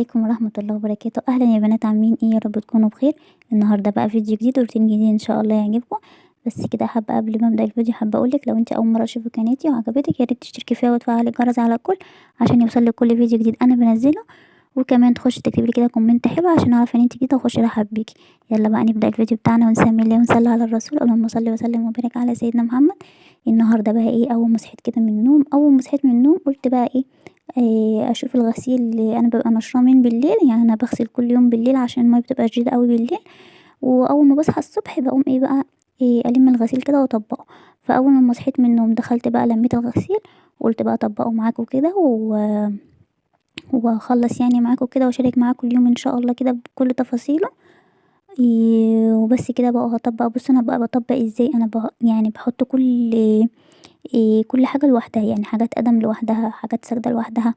عليكم ورحمة الله وبركاته. أهلا يا بنات، عاملين ايه؟ يا رب تكونوا بخير. النهاردة بقى فيديو جديد وروتين جديد ان شاء الله يعجبكم. بس كده حابة قبل ما ابدأ الفيديو حابة اقولك لو انت اول مرة تشوفي قناتي وعجبتك يا ريت تشتركي فيها وتفعلي الجرس على الكل عشان يوصلك كل فيديو جديد انا بنزله. وكمان تخشي تكتبي لي كده كومنت حلو عشان اعرف ان انت جديده واخش ارحب بيكي. يلا بقى نبدأ الفيديو بتاعنا ونسمي الله ونصلي على الرسول. اللهم صل وسلم وبارك على سيدنا محمد. النهارده بقى ايه؟ اول ما صحيت كده من النوم، اول ما صحيت من النوم قلت بقى ايه، اشوف الغسيل اللي انا ببقى نشراه من بالليل. يعني انا بغسل كل يوم بالليل عشان الميه بتبقى شديده قوي بالليل. واول ما بصحى الصبح بقوم ايه بقى، الم الغسيل كده واطبقه. فاول ما صحيت من النوم دخلت بقى لميت الغسيل وقلت بقى اطبقه معاكم كده واخلص يعني معاكم كده واشارك معاكم اليوم ان شاء الله كده بكل تفاصيله. وبس كده بقى هطبق. بص انا بقى بطبق ازاي، انا يعني بحط كل حاجة لوحدها، يعني حاجات ادم لوحدها، حاجات سجدة لوحدها،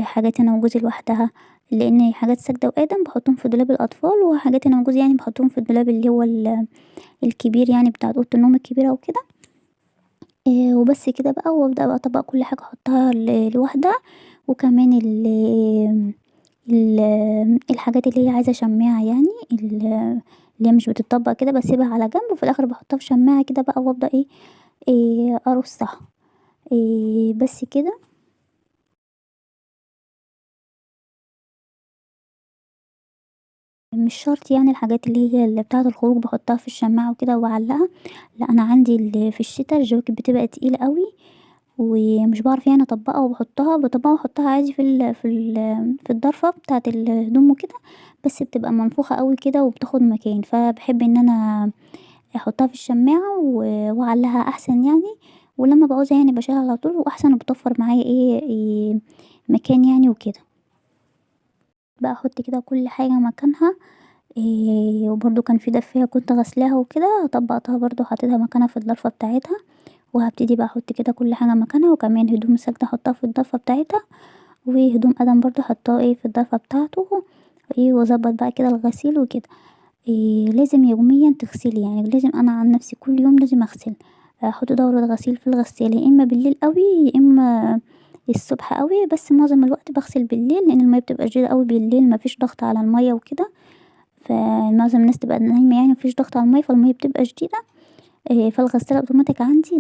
حاجات انا وجوزي لوحدها. لان حاجات سجدة وادم بحطهم في دولاب الاطفال، وحاجات انا وجوزي يعني بحطهم في الدولاب اللي هو الكبير يعني بتاع اوضه النوم الكبيره وكده. وبس كده بقى، وابدا بقى اطبق كل حاجه احطها لوحدها. وكمان ال الحاجات اللي هي عايزه شماعه، يعني اللي هي مش بتطبق كده بسيبها على جنب وفي الاخر بحطها في شماعه كده بقى وابدا ارصها. بس كده. مش شرط يعني الحاجات اللي هي اللي بتاعة الخروج باحطها في الشماعة وكده واعلقها. لأ، أنا عندي في الشتا الجواكت بتبقى تقيلة أوي ومش باعرف يعني أطبقها، باطبقها واحطها عادي في الضرفة بتاعة الهدوم وكده. بس بتبقى منفوخة أوي كده وبتاخد مكان، فباحب إن أنا أحطها في الشماعة واعلقها أحسن يعني. ولما باعوزها يعني باشيلها على طول، وأحسن وبتوفر معايا مكان يعني وكده. بقى أحط كده كل حاجة مكانها. وبرضه كان في دفاية كنت غسلاها وكده طبقتها برضه وحطيتها مكانها في الضرفة بتاعتها. وهبتدي بقى احط كده كل حاجة مكانها، وكمان هدوم السجد احطها في الضرفة بتاعتها. وهدوم ادم برضه احطها في الضرفة بتاعته. واظبط بقى كده الغسيل وكده. لازم يوميا تغسلي، يعني لازم انا عن نفسي كل يوم لازم اغسل. احط دورة غسيل في الغسالة، يا اما بالليل قوي يا اما الصبح قوي. بس معظم الوقت بغسل بالليل لان المية بتبقى شديدة قوي بالليل، مفيش ضغط على المية وكده. فمعظم الناس تبقى نايمة يعني مفيش ضغط على المية فالمية بتبقى شديدة. فالغسالة اوتوماتيك عندي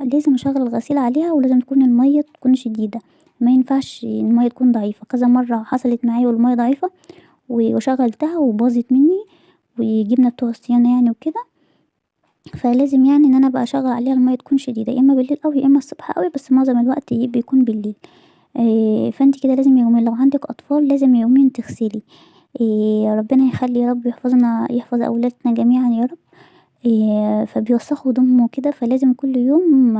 لازم اشغل الغسيل عليها، ولازم تكون المية تكون شديدة. ما ينفعش المية تكون ضعيفة. كذا مرة حصلت معايا والمية ضعيفة وشغلتها وباظت مني وجبنا بتوع الصيانة يعني وكده. فلازم يعني ان انا ابقى اشغل عليها المية تكون شديدة، يا اما بالليل قوي يا اما الصبح قوي، بس معظم الوقت بيكون بالليل. فانتي كده لازم يوميا لو عندك اطفال لازم يوميا تغسلي. ربنا يخلي يا رب يحفظنا يحفظ اولادنا جميعا يا رب. فبيوسخوا هدومهم وكده، فلازم كل يوم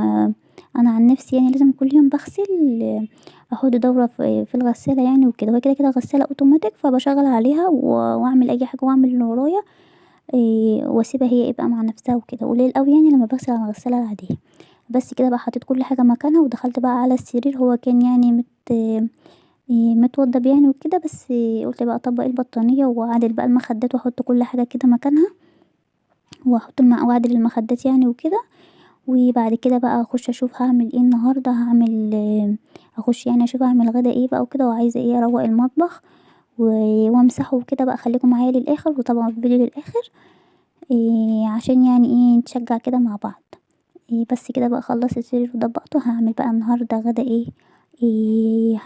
انا عن نفسي يعني لازم كل يوم بغسل. احط دورة في الغسالة يعني وكده، وهي كده غسالة اوتوماتيك فبشغل عليها واعمل اي حاجة واعمل اللي ورايا. واسيبها هي بقى مع نفسها وكده. قليل قوي يعني لما بغسل على الغسالة العادية. بس كده بقى حطيت كل حاجة مكانها ودخلت بقى على السرير. هو كان يعني متوضب يعني وكده. بس قلت بقى اطبق البطانية واعدل بقى المخدات واحط كل حاجة كده مكانها، واحط واعدل المخدات يعني وكده. وبعد كده بقى اخش اشوف هعمل ايه النهارده. هعمل اخش يعني اشوف هعمل غدا ايه بقى وكده، وعايزه اروق المطبخ وامسحه وكده بقى. خليكم معايا للاخر وطبعا الفيديو للاخر عشان يعني نتشجع كده مع بعض. بس كده بقى خلصت السرير وطبقته. هعمل بقى النهارده غدا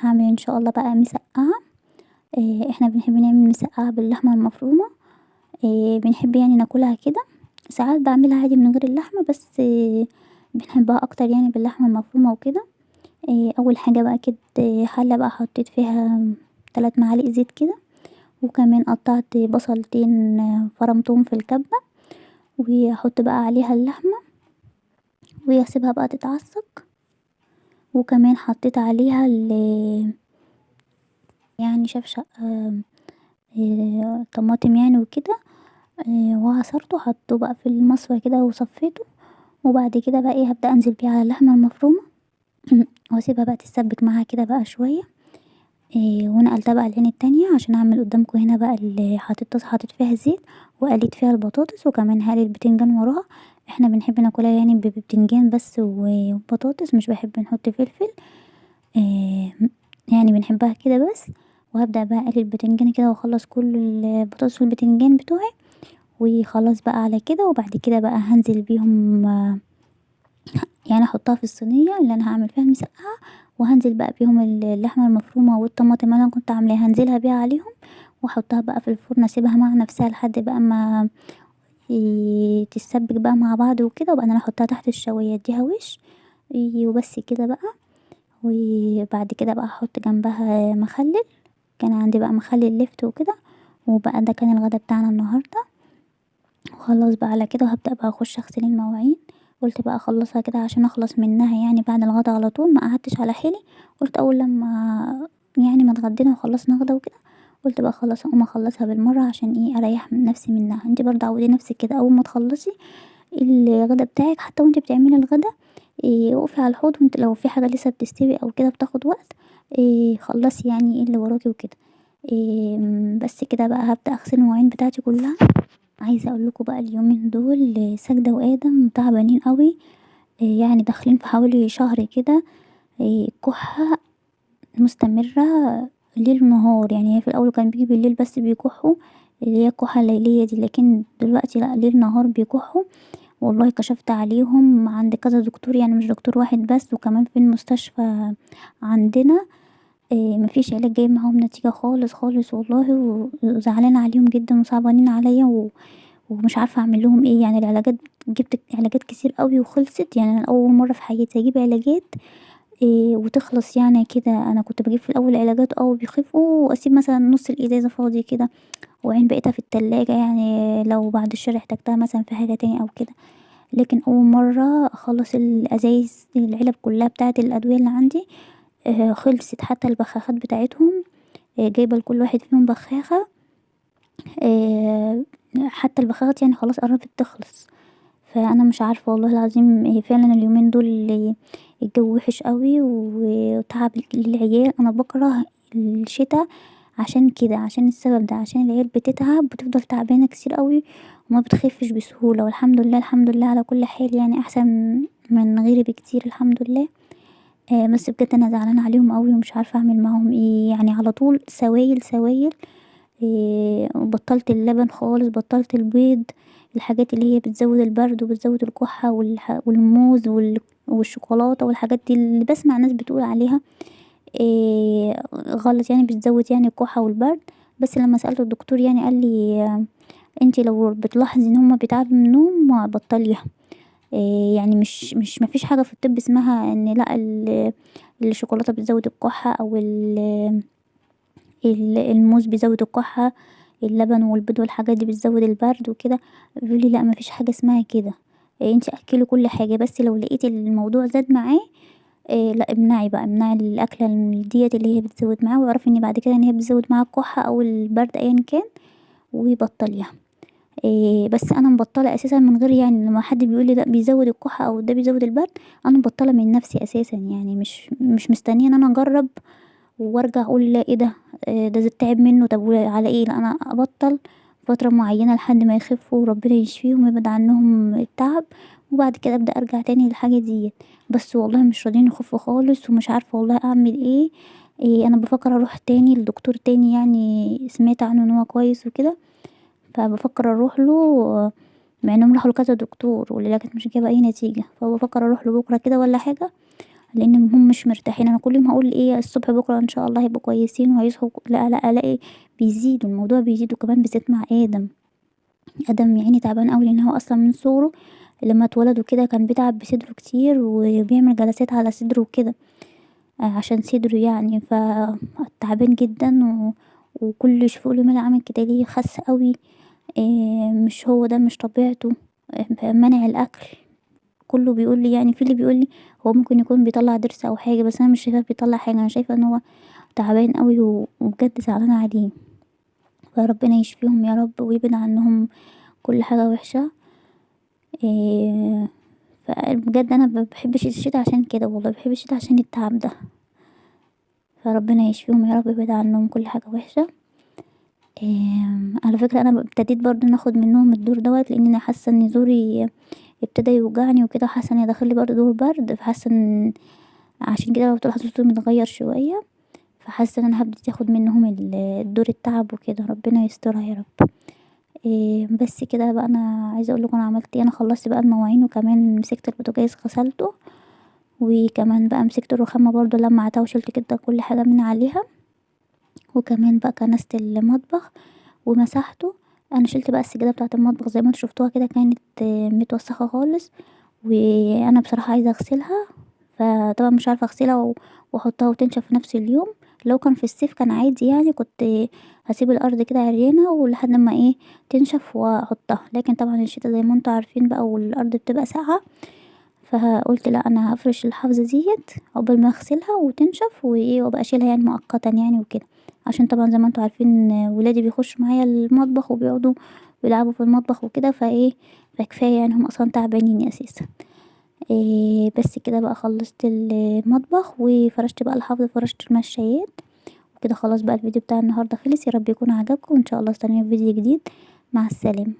هعمل ان شاء الله بقى مسقعه. احنا بنحب نعمل مسقعه باللحمه المفرومه. بنحب يعني ناكلها كده. ساعات بعملها عادي من غير اللحمه، بس بنحبها اكتر يعني باللحمه المفرومه وكده. اول حاجه بقى كده حله بقى حطيت فيها 3 معالق زيت كده. وكمان قطعت بصلتين فرمتهم في الكبه. وهحط بقى عليها اللحمه واسيبها بقى تتعصق. وكمان حطيت عليها يعني شفشق طماطم يعني وكده. وعصرته حطه بقى في المصفى كده وصفيته. وبعد كده بقى هبدأ انزل بيه على اللحمة المفرومة. واسيبها بقى تتسبك معاها كده بقى شوية. ونقلتها بقى العين التانية عشان اعمل قدامكم هنا بقى اللي حطيت فيها زيت. وقليت فيها البطاطس وكمان هقلي البتنجان وراها. احنا بنحب ناكلها يعني ببتنجان بس وبطاطس، مش بحب نحط فلفل. يعني بنحبها كده بس. وهابدأ بقى اقلي البتنجان كده واخلص كل البطاطس والبتنجان بتوعي، وخلاص بقى على كده. وبعد كده بقى هانزل بيهم يعني احطها في الصينية اللي انا هعمل فيها المسقعة، وهانزل بقى بيهم اللحمة المفرومة والطماطم اللي انا كنت عاملاها هانزلها بيها عليهم، واحطها بقى في الفرن اسيبها مع نفسها لحد بقى ما تتسبك بقى مع بعض وكده، وبعدين احطها تحت الشواية اديها وش وبس كده بقى. وبعد كده بقى احط جنبها مخلل، كان عندي بقى مخلل لفت وكده. وبقى ده كان الغدا بتاعنا النهارده. وخلاص بقى على كده، وهبدأ بقى اخش اغسل المواعين. قلت بقى اخلصها كده عشان اخلص منها يعني بعد الغدا على طول، ما قعدتش على حيلي. قلت اول لما يعني ما اتغدينا وخلصنا غدا وكده، قلت بقى خلاص اقوم اخلصها بالمره عشان ايه اريح من نفسي منها. انتي برضه عودي نفسك كده اول ما تخلصي الغدا بتاعك، حتى وانتي بتعملي الغدا وقفي على الحوض، وانت لو في حاجه لسه بتستوي او كده بتاخد وقت خلصي يعني ايه اللي وراكي وكده. بس كده بقى هبدأ اغسل المواعين بتاعتي كلها. عايزة اقول لكم بقى اليومين دول ساجدة وآدم تعبانين قوي. يعني داخلين في حوالي شهر كده. كحة مستمرة ليل ونهار. يعني هي في الاول كان بيجي بالليل بس بيكحوا، اللي هي الكحة الليلية دي، لكن دلوقتي لا، ليل نهار بيكحوا. والله كشفت عليهم عند كذا دكتور، يعني مش دكتور واحد بس، وكمان في المستشفى عندنا مفيش علاج جايب معاهم نتيجة خالص خالص والله. وزعلانة عليهم جدا وصعبانين عليا ومش عارفة اعمل لهم ايه. يعني العلاجات، جبت علاجات كتير قوي وخلصت. يعني انا اول مرة في حياتي اجيب علاجات وتخلص يعني كده. انا كنت بجيب في الاول علاجات وبيخفوا، واسيب مثلا نص الازازة فاضي كده، وعين بقيتها في التلاجة يعني لو بعد الشر احتجتها مثلا في حاجة تاني او كده. لكن اول مرة اخلص الازايز العلب كلها بتاعة الادوية اللي عندي خلصت. حتى البخاخات بتاعتهم جايبة لكل واحد فيهم بخاخة. آه، حتى البخاخات يعني خلاص قربت تخلص. فانا مش عارفة والله العظيم. فعلا اليومين دول الجو وحش قوي وتعب للعيال. انا بكره الشتاء عشان كده، عشان السبب ده، عشان العيال بتتعب، بتفضل تعبانة كتير قوي وما بتخفش بسهولة. والحمد لله الحمد لله على كل حال، يعني احسن من غيري بكتير الحمد لله. بس بجد انا زعلانة عليهم قوي ومش عارفة اعمل معاهم ايه. يعني على طول سوايل سوايل. بطلت اللبن خالص، بطلت البيض، الحاجات اللي هي بتزود البرد وبتزود الكحة والموز والشوكولاتة والحاجات دي اللي بسمع ناس بتقول عليها غلط، يعني بتزود يعني الكحة والبرد. بس لما سألت الدكتور يعني قال لي انتي لو بتلاحظي ان هما بيتعبوا من النوم بطليها. يعني مش مفيش حاجة في الطب اسمها ان لا الشوكولاتة بتزود الكحة او الموز بيزود الكحة، اللبن والبيض والحاجات دي بتزود البرد وكده. بيقولي لا مفيش حاجة اسمها كده. انتي اكلي كل حاجة، بس لو لقيتي الموضوع زاد معاه لا امنعي بقى، امنعي الاكله ديت اللي هي بتزود معاه، واعرفي ان بعد كده ان هي بتزود معاه الكحه او البرد ايا كان، وبطليها. بس انا مبطله اساسا من غير، يعني لما حد بيقول لي ده بيزود الكحه او ده بيزود البرد، انا مبطله من نفسي اساسا. يعني مش مستنيه ان انا اجرب وارجع اقول لا ايه ده ده زاد تعب منه طب على ايه. لا، انا ابطل فتره معينه لحد ما يخفوا وربنا يشفيهم ويبعد عنهم التعب، وبعد كده ابدا ارجع تاني للحاجه دي. بس والله مش راضيين يخفوا خالص ومش عارفه والله اعمل ايه. انا بفكر اروح تاني لدكتور تاني، يعني سمعت عنه ان هو كويس وكده، فبفكر اروح له. مع انهم راحوا لكذا دكتور والعلاجات مش جايبه اي نتيجه، فبفكر اروح له بكره كده ولا حاجه، لان هم مش مرتاحين. انا كل يوم هقول ايه الصبح بكره ان شاء الله هيبقوا كويسين وهيصحوا، لا لا الاقي بيزيد الموضوع بيزيد، وكمان بالذات مع ادم يعني تعبان قوي، لان هو اصلا من صغره لما اتولد وكده كان بيتعب بصدره كتير وبيعمل جلسات على صدره وكده عشان صدره يعني. فتعبان جدا وكل يشوفوا له مال عامل كده ليه خس قوي. مش هو ده مش طبيعته. منع الاكل كله بيقول لي، يعني في اللي بيقول لي هو ممكن يكون بيطلع ضرس او حاجه، بس انا مش شايفاه بيطلع حاجه. انا شايفه ان هو تعبان قوي وبجد زعلانه عليه. فربنا يشفيهم يا رب ويبعد عنهم كل حاجه وحشه. إيه فبجد انا بحبش الشتا عشان كده، والله بحب الشتا عشان التعب ده. فربنا يشفيهم يا رب ويبعد عنهم كل حاجه وحشه. على فكره انا ابتديت برضو ناخد منهم الدور دوت، لان انا حاسه ان زوري ابتدى يوجعني وكده، حاسه ان داخل لي برضو دور برد، فحاسه ان عشان كده لو تلاحظوا صوتي متغير شويه. فحاسة ان انا هبتدي اخد منهم الدور التعب وكده، ربنا يسترها يا رب. بس كده بقى انا عايزة اقولكم انا عملت ايه. انا خلصت بقى المواعين وكمان مسكت البوتاجاز غسلته، وكمان بقى مسكت الرخامة برضو لمعتها وشلت كده كل حاجة من عليها، وكمان بقى كنست المطبخ ومسحته. انا شلت بقى السجادة بتاعة المطبخ زي ما انتوا شفتوها كده كانت متوسخة خالص، وانا بصراحة عايزة اغسلها، فطبعا مش عارفة اغسلها واحطها وتنشف في نفس اليوم. لو كان في الصيف كان عادي يعني كنت هسيب الارض كده عريانة ولحد ما تنشف واحطها، لكن طبعا الشتا زي ما انتوا عارفين بقى والارض بتبقى ساقعة، فقلت لا انا هفرش الحفظ ديت عقبال ما اغسلها وتنشف وابقى اشيلها يعني مؤقتا يعني وكده. عشان طبعا زي ما انتوا عارفين ولادي بيخشوا معايا المطبخ وبيقعدوا يلعبوا في المطبخ وكده، فكفايه يعني هم اصلا تعبانين اساسا. بس كده بقى خلصت المطبخ وفرشت بقى الحفظ، فرشت المشايات وكده. خلاص بقى الفيديو بتاع النهارده خلص، يا رب يكون عجبكم، وان شاء الله استنوني في فيديو جديد. مع السلامه.